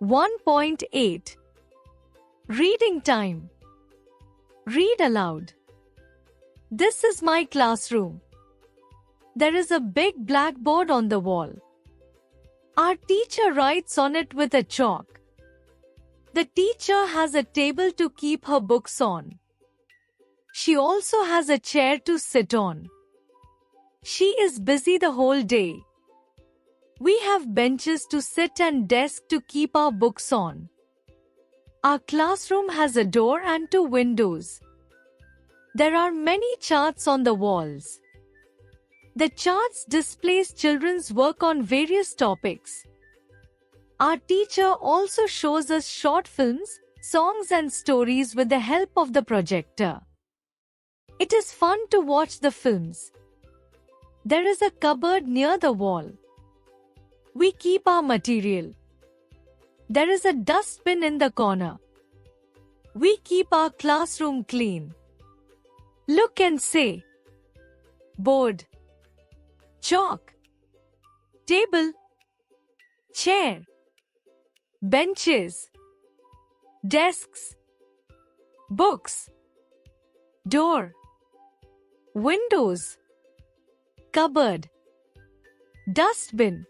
1.8 Reading time. Read aloud. This is my classroom. There is a big blackboard on the wall. Our teacher writes on it with a chalk. The teacher has a table to keep her books on. She also has a chair to sit on. She is busy the whole day. We have benches to sit and desk to keep our books on. Our classroom has a door and 2 windows. There are many charts on the walls. The charts displays children's work on various topics. Our teacher also shows us short films, songs and stories with the help of the projector. It is fun to watch the films. There is a cupboard near the wall. We keep our material. There is a dustbin in the corner. We keep our classroom clean. Look and say, board, chalk, table, chair, benches, desks, books, door, windows, cupboard, dustbin,